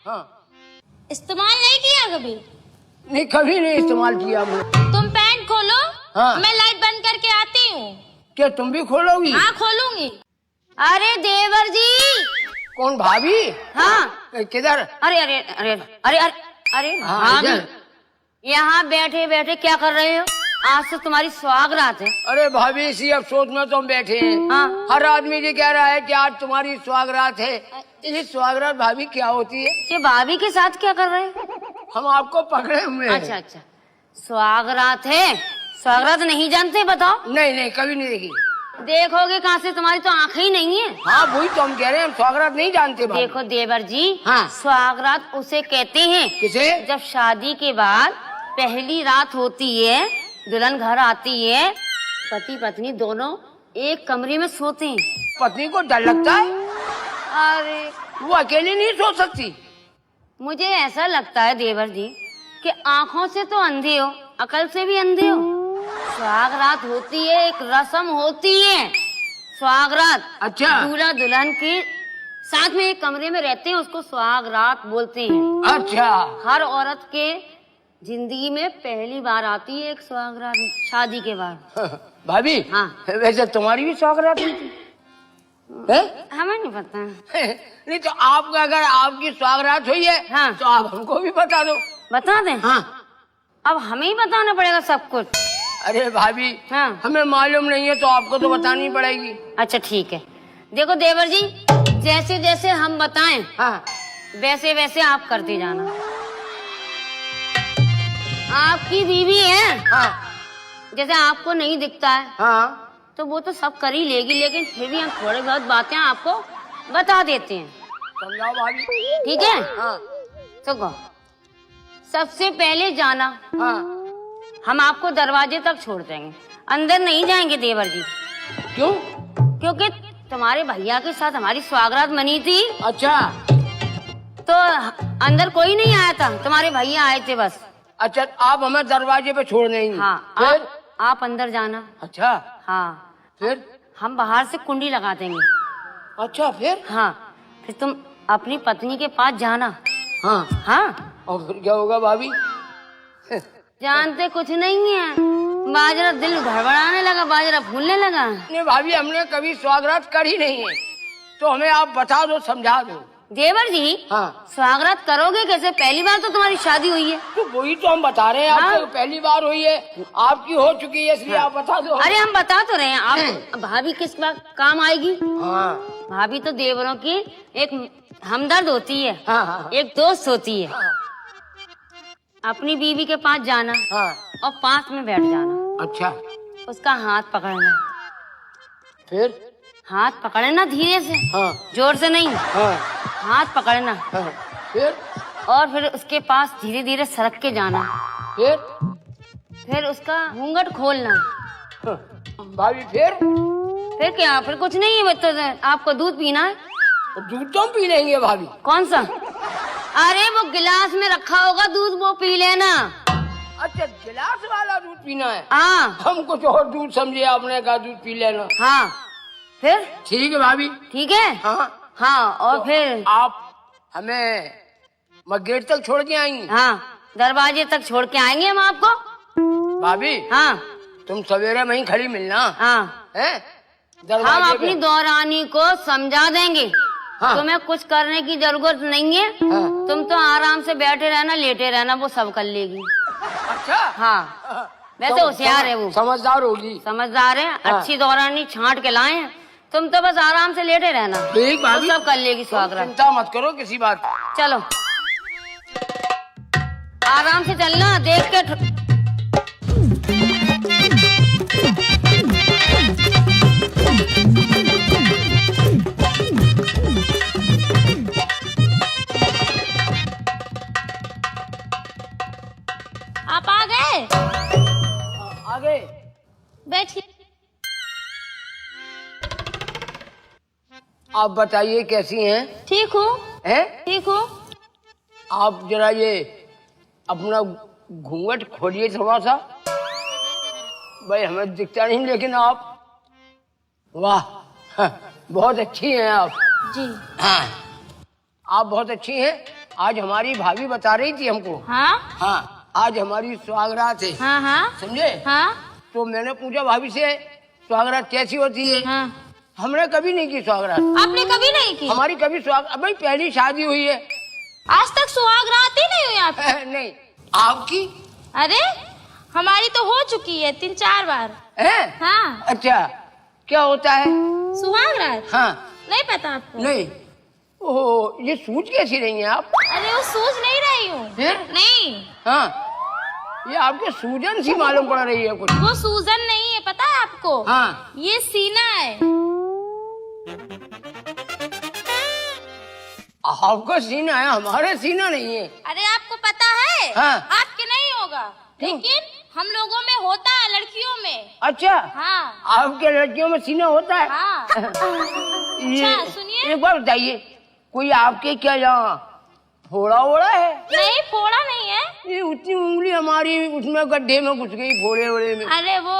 हाँ। इस्तेमाल नहीं किया कभी? नहीं, कभी नहीं इस्तेमाल किया मैंने। तुम पैंट खोलो। हाँ। मैं लाइट बंद करके आती हूँ। क्या तुम भी खोलोगी? हाँ खोलूंगी। अरे देवर जी। कौन, भाभी? हाँ। किधर? अरे अरे अरे अरे अरे अरे हाँ, भाभी, इधर। यहाँ बैठे बैठे क्या कर रहे हो? आज से तुम्हारी स्वागरात है। अरे भाभी, इसी अफसोस में तुम बैठे हैं। हाँ। हर आदमी ये कह रहा है कि आज तुम्हारी स्वागरात है। ये स्वागरात भाभी क्या होती है? ये भाभी के साथ क्या कर रहे हो? हम आपको पकड़े हुए हैं। अच्छा अच्छा, स्वागरात है। स्वागरात नहीं जानते? बताओ। नहीं नहीं, कभी नहीं देखी। देखोगे कहाँ से? तुम्हारी तो आंखें ही नहीं है। हाँ वही तो हम कह रहे हैं, हम स्वागरात नहीं जानते भाभी। देखो देवर जी, हाँ। स्वागरात उसे कहते हैं किसे? जब शादी के बाद पहली रात होती है, दुल्हन घर आती है, पति पत्नी दोनों एक कमरे में सोते हैं। पत्नी को डर लगता है? अरे वो अकेली नहीं सो सकती। मुझे ऐसा लगता है देवर जी कि आंखों से तो अंधे हो, अकल से भी अंधे हो। स्वागरात होती है, एक रस्म होती है स्वागरात। अच्छा। दूल्हा दुल्हन के साथ में एक कमरे में रहते हैं, उसको स्वागरात बोलते हैं। अच्छा। हर औरत के जिंदगी में पहली बार आती है एक स्वागरात, शादी के बाद। भाभी। हाँ। वैसे तुम्हारी भी स्वागरात हुई थी? है? हमें नहीं पता। नहीं तो आपका, अगर आपकी स्वागरात हुई है हाँ। तो आप हमको भी बता दो। बता दें? हाँ। अब हमें ही बताना पड़ेगा सब कुछ। अरे भाभी, हाँ। हमें मालूम नहीं है तो आपको तो बतानी पड़ेगी। अच्छा ठीक है। देखो देवर जी, जैसे जैसे हम बताएं हाँ। वैसे वैसे आप करते जाना। आपकी बीवी है, हाँ। जैसे आपको नहीं दिखता है हाँ। तो वो तो सब कर ही लेगी, लेकिन फिर भी हम थोड़ी बहुत बातें आपको बता देते हैं। समझाओ भाभी। ठीक है? हाँ। तो कहो, सबसे पहले जाना, हाँ। हम आपको दरवाजे तक छोड़ देंगे, अंदर नहीं जाएंगे देवर जी। क्यों? क्योंकि तुम्हारे भैया के साथ हमारी स्वागरात मनी थी, अच्छा। तो अंदर कोई नहीं आया था, तुम्हारे भैया आए थे बस। अच्छा, आप हमें दरवाजे पे छोड़ देंगी? हाँ। फिर? आप अंदर जाना। अच्छा। हाँ। फिर? हम बाहर से कुंडी लगा देंगे। अच्छा, फिर? हाँ। फिर तुम अपनी पत्नी के पास जाना। हाँ। हाँ। और फिर क्या होगा भाभी? जानते कुछ नहीं है, बाजरा दिल गड़बड़ाने लगा, बाजरा फूलने लगा। नहीं भाभी, हमने कभी स्वागरात करी नहीं है, तो हमें आप बता दो, समझा दो। देवर जी, हाँ। स्वागरात करोगे कैसे? पहली बार तो तुम्हारी शादी हुई है। तो वही तो हम बता रहे हैं। हाँ। आपको पहली बार हुई है, आपकी हो चुकी है, इसलिए आप बता दो। अरे हम बता तो रहे हैं। आप भाभी किस बात काम आएगी? हाँ। भाभी तो देवरों की एक हमदर्द होती है। हाँ। हाँ। एक दोस्त होती है। हाँ। अपनी बीवी के पास जाना हाँ। और पास में बैठ जाना, अच्छा। उसका हाथ पकड़ना। फिर? हाथ पकड़ना धीरे से, हाँ। जोर से नहीं। हाँ। हाथ पकड़ना। हाँ। फिर? और फिर उसके पास धीरे धीरे सरक के जाना। फिर उसका घूंघट खोलना। भाभी फिर? फिर क्या? फिर कुछ नहीं है, तो आपको दूध पीना है। दूध तो हम पी लेंगे भाभी। कौन सा? अरे वो गिलास में रखा होगा दूध, वो पी लेना। अच्छा, गिलास वाला दूध पीना है? हाँ। हम कुछ और दूध समझे, आपने कहा दूध पी लेना। हाँ। फिर? ठीक है भाभी। ठीक है। हाँ। हाँ। और तो फिर आप हमें गेट तक छोड़ के आएंगी? हाँ, दरवाजे तक छोड़ के आएंगे हम आपको। भाभी। हाँ। तुम सवेरे में ही खड़ी मिलना हाँ। है? हम दरवाजे अपनी पे। दौरानी को समझा देंगे। हाँ। तुम्हें कुछ करने की जरूरत नहीं है। हाँ। तुम तो आराम से बैठे रहना, लेटे रहना, वो सब कर लेगी। अच्छा। हाँ। वैसे होशियार है वो, समझदार होगी। समझदार है। हाँ। अच्छी दौरानी छांट के लाए हैं। तुम तो बस आराम से लेटे रहना, ठीक वो भाभी। सब कर लेगी स्वागरात। चिंता मत करो किसी बात की। चलो आराम से चलना, देख के। आप आ गए? आगे बैठिए। आप बताइए कैसी हैं? ठीक हूँ। हैं? ठीक हूँ। आप जरा ये अपना घूंघट खोलिए थोड़ा सा। भाई हमें दिखता नहीं, लेकिन आप वाह, हाँ, बहुत अच्छी हैं आप। जी। हाँ, आप बहुत अच्छी हैं। आज हमारी भाभी बता रही थी हमको। हाँ हाँ, आज हमारी सुहागरात है। हाँ हाँ समझे? हाँ तो मैंने पूछा भाभी से सुहागरात कैसी होती है। हाँ। हमने कभी नहीं की सुहागरात। आपने कभी नहीं की? हमारी कभी सुहाग भाई पहली शादी हुई है। आज तक सुहाग रात ही नहीं हुई आपकी? नहीं, आपकी? अरे हमारी तो हो चुकी है 3-4 बार। है? हाँ। अच्छा, क्या होता है? सुहाग रात? हाँ। नहीं पता आपको? नहीं। ओह, ये सूझ कैसी रही हैं आप? अरे वो सूझ नहीं रही हूँ। नहीं। हाँ, ये आपके सूजन सी मालूम पड़ रही है कुछ। वो सूजन नहीं है, पता है आपको? हाँ। ये सीना है। आपका सीना है, हमारे सीना नहीं है। अरे आपको पता है? हाँ। आपके नहीं होगा, लेकिन हम लोगों में होता है, लड़कियों में। अच्छा। हाँ। आपके लड़कियों में सीना होता है? हाँ। अच्छा सुनिए, एक बार बताइए, कोई आपके क्या यहाँ फोड़ा वोड़ा है? नहीं फोड़ा नहीं है। ये उतनी उंगली हमारी उसमें गड्ढे में घुस गई, फोड़े वोड़े में। अरे वो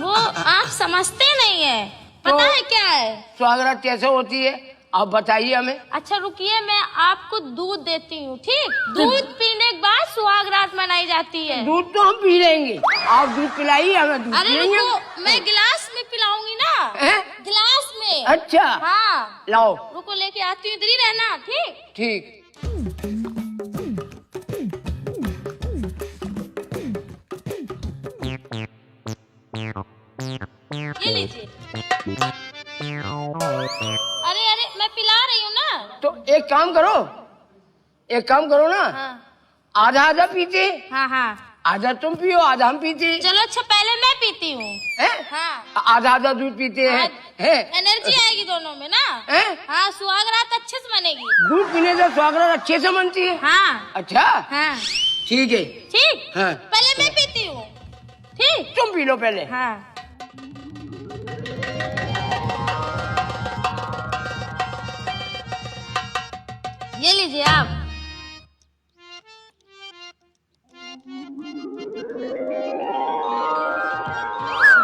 आप समझते नहीं है। पता है क्या है? सुहागरात कैसे होती है, आप बताइए हमें। अच्छा रुकिए, मैं आपको दूध देती हूँ, ठीक? दूध पीने के बाद सुहाग रात मनाई जाती है। दूध तो हम पी लेंगे, आप दूध पिलाइए हमें। दूध अरे पिलाइए। रुको, मैं गिलास में पिलाऊंगी ना। हैं? गिलास में। अच्छा। हाँ लाओ। रुको, लेके आती हूँ, इधर ही रहना, ठीक? ठीक। ले लीजिए। अरे अरे मैं पिला रही हूँ ना। तो एक काम करो ना। हाँ आधा आधा पीते, हाँ हाँ। आधा तुम पियो, आधा हम पीते चलो अच्छा, पहले मैं पीती हूँ। हैं? हाँ, आधा आधा दूध पीते हैं। हैं? एनर्जी आएगी दोनों में ना। हैं? हाँ, सुहाग रात अच्छे से बनेगी। दूध पीने से सुहागरात अच्छे से मनती है। हाँ अच्छा, हाँ ठीक है। ठीक। हाँ। पहले मैं पीती हूँ, ठीक? तुम पी लो पहले। हाँ। ये लीजिए आप।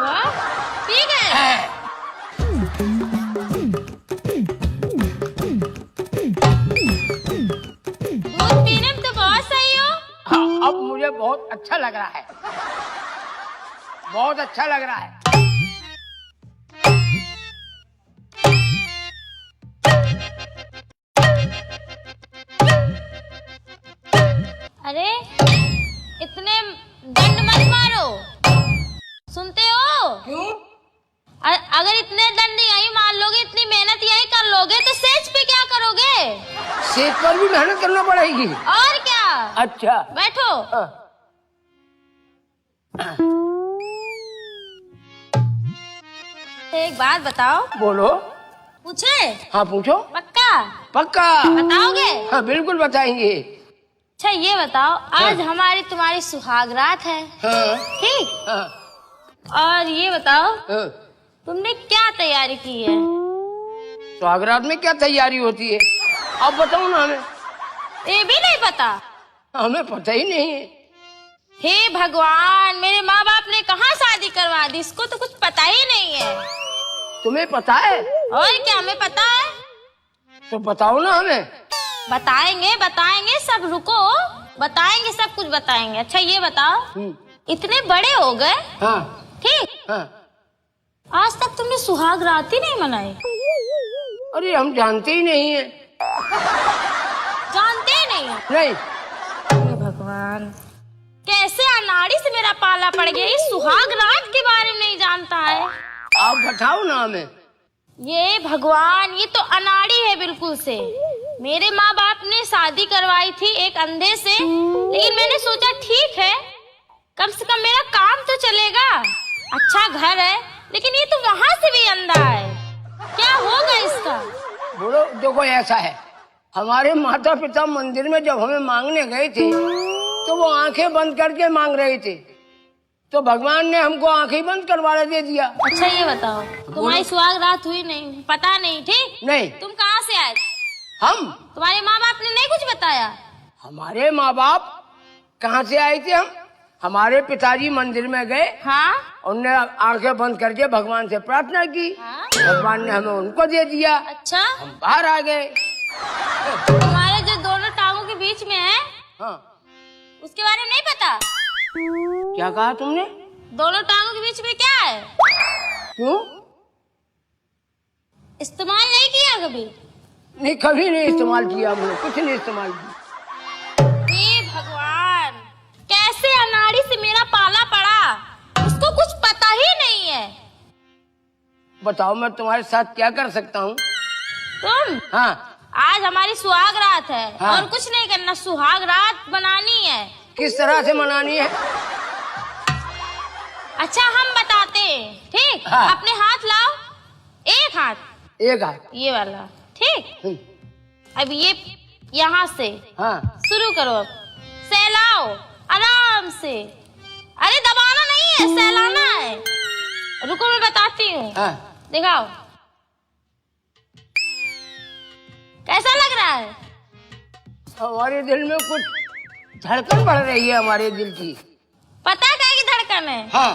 वाह, पी गए। दूध पीने में तो बहुत सही हो। हाँ, अब मुझे बहुत अच्छा लग रहा है, बहुत अच्छा लग रहा है। अरे इतने दंड मत मारो, सुनते हो? क्यों? अगर इतने दंड यही मान लोगे, इतनी मेहनत यही कर लोगे, तो सेज पे क्या करोगे? सेज पर भी मेहनत करना पड़ेगी। और क्या। अच्छा। बैठो। हाँ। एक बात बताओ। बोलो। पूछे? हाँ पूछो। पक्का? पक्का। बताओगे? हाँ बिल्कुल बताएंगे। अच्छा ये बताओ, आज हमारी तुम्हारी सुहाग रात है, हाँ। ठीक? हाँ। और ये बताओ, हाँ। तुमने क्या तैयारी की है? सुहागरात में क्या तैयारी होती है, आप बताओ ना हमें। ये भी नहीं पता? हमें पता ही नहीं है। हे भगवान, मेरे माँ बाप ने कहाँ शादी करवा दी, इसको तो कुछ पता ही नहीं है। तुम्हें पता है? और क्या, हमें पता है। तो बताओ ना हमें। बताएंगे बताएंगे, सब रुको, बताएंगे, सब कुछ बताएंगे। अच्छा ये बताओ, इतने बड़े हो गए, हाँ। ठीक? हाँ। आज तक तुमने सुहाग रात ही नहीं मनाई? अरे हम जानते ही नहीं है। जानते ही नहीं? नहीं। हे भगवान, कैसे अनाड़ी से मेरा पाला पड़ गया, इस सुहाग रात के बारे में नहीं जानता है। आप बताओ ना हमें। ये भगवान, ये तो अनाड़ी है बिल्कुल से। मेरे माँ बाप ने शादी करवाई थी एक अंधे से, लेकिन मैंने सोचा ठीक है, कम से कम मेरा काम तो चलेगा, अच्छा घर है, लेकिन ये तो वहाँ से भी अंधा है। क्या होगा इसका? बोलो। देखो ऐसा है, हमारे माता पिता मंदिर में जब हमें मांगने गए थे तो वो आंखें बंद करके मांग रहे थे, तो भगवान ने हमको आंखें बंद करवाने दे दिया। अच्छा ये बताओ, तुम्हारी सुहाग रात हुई नहीं, पता नहीं, ठीक? नहीं। तुम कहाँ से आए? हम? तुम्हारे माँ बाप ने नहीं कुछ बताया? हमारे माँ बाप कहाँ से आए थे? हम हमारे पिताजी मंदिर में गए, हाँ। उनने आंखें बंद करके भगवान से प्रार्थना की, हाँ? भगवान ने हमें उनको दे दिया, अच्छा। हम बाहर आ गए। तुम्हारे जो दोनों टांगों के बीच में है, हाँ, उसके बारे में नहीं पता? क्या कहा तुमने? दोनों टांगों के बीच में क्या है? क्यों? इस्तेमाल नहीं किया कभी? नहीं, कभी नहीं इस्तेमाल किया हमने, कुछ नहीं इस्तेमाल किया। हे भगवान, कैसे अनाड़ी से मेरा पाला पड़ा, उसको कुछ पता ही नहीं है। बताओ मैं तुम्हारे साथ क्या कर सकता हूँ? तुम? हाँ। आज हमारी सुहाग रात है। हाँ। और कुछ नहीं करना, सुहाग रात बनानी है। किस तरह से मनानी है? अच्छा हम बताते हैं, ठीक? हाँ। अपने हाथ लाओ, एक हाथ, एक हाथ। ये वाला, ठीक? अब ये यहाँ से हाँ। शुरू करो। अब सहलाओ आराम से, अरे दबाना नहीं है, सहलाना है। रुको मैं बताती हूँ। हाँ। दिखाओ कैसा लग रहा है? हमारे दिल में कुछ धड़कन बढ़ रही है, हमारे दिल की। पता है क्या की धड़कन है? हाँ।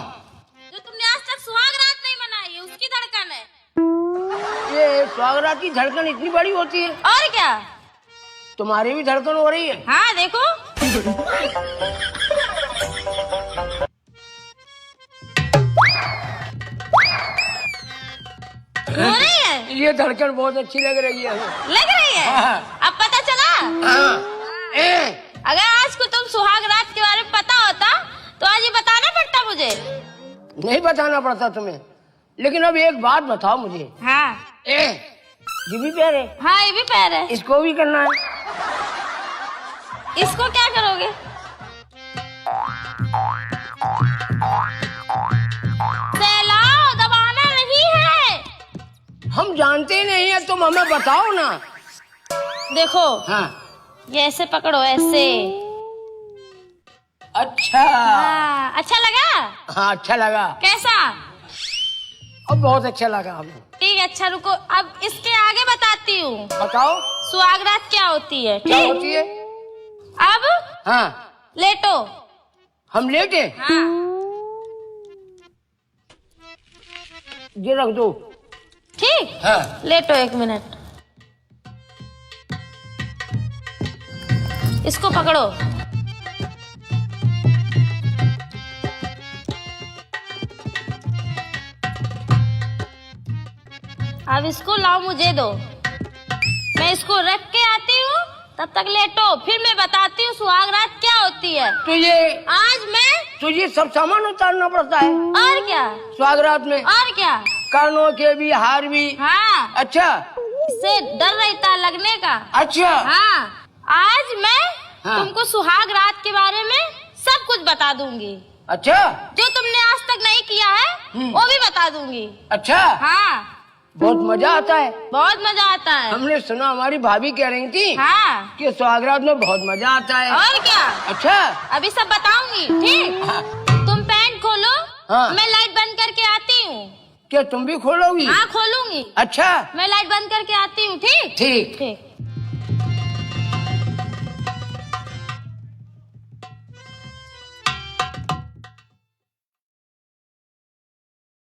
जो तुमने आज तक सुहाग रात नहीं मनाई है, उसकी धड़कन है। ये सुहागरात की धड़कन इतनी बड़ी होती है? और क्या, तुम्हारी भी धड़कन हो रही है? हाँ देखो। हो रही है? ये धड़कन बहुत अच्छी लग रही है। लग रही है? हाँ। अब पता चला? हाँ। अगर आज को तुम सुहाग रात के बारे में पता होता तो आज ये बताना पड़ता मुझे। नहीं बताना पड़ता तुम्हें, लेकिन अब एक बात बताओ मुझे। हाँ। ये भी पैर है? हाँ ये भी पैर है। इसको भी करना है? इसको क्या करोगे? सहलाओ, दबाना नहीं है। हम जानते नहीं है, तुम हमें बताओ ना। देखो। हाँ। ये ऐसे पकड़ो, ऐसे। अच्छा। हाँ, अच्छा लगा? हाँ अच्छा लगा। कैसा? अब बहुत अच्छा लगा हमें। ठीक है, अच्छा रुको, अब इसके आगे बताती हूँ। बताओ सुहाग रात क्या होती है, क्या ठीक? होती है? अब हाँ। लेटो। हम लेटे? हाँ। ये रख दो। ठीक। हाँ। लेटो 1 मिनट। इसको पकड़ो। अब इसको लाओ, मुझे दो। मैं इसको रख के आती हूँ, तब तक लेटो, फिर मैं बताती हूँ सुहाग रात क्या होती है। तो ये सब सामान उतारना पड़ता है? और क्या, सुहागरात में? और क्या, कानों के भी, हार भी? हाँ। अच्छा। इससे डर रहता है लगने का। अच्छा। हाँ, आज मैं हाँ। तुमको सुहाग रात के बारे में सब कुछ बता दूंगी। अच्छा। जो तुमने आज तक नहीं किया है वो भी बता दूंगी। अच्छा। हाँ। बहुत मजा आता है। बहुत मजा आता है। हमने सुना, हमारी भाभी कह रही थी हाँ। कि सुहागरात में बहुत मजा आता है। और क्या। अच्छा। अभी सब बताऊंगी, ठीक? हाँ। तुम पैंट खोलो। हाँ। मैं लाइट बंद करके आती हूँ। क्या तुम भी खोलोगी? हाँ खोलूंगी। अच्छा। मैं लाइट बंद करके आती हूँ, ठीक? ठीक। ठीक।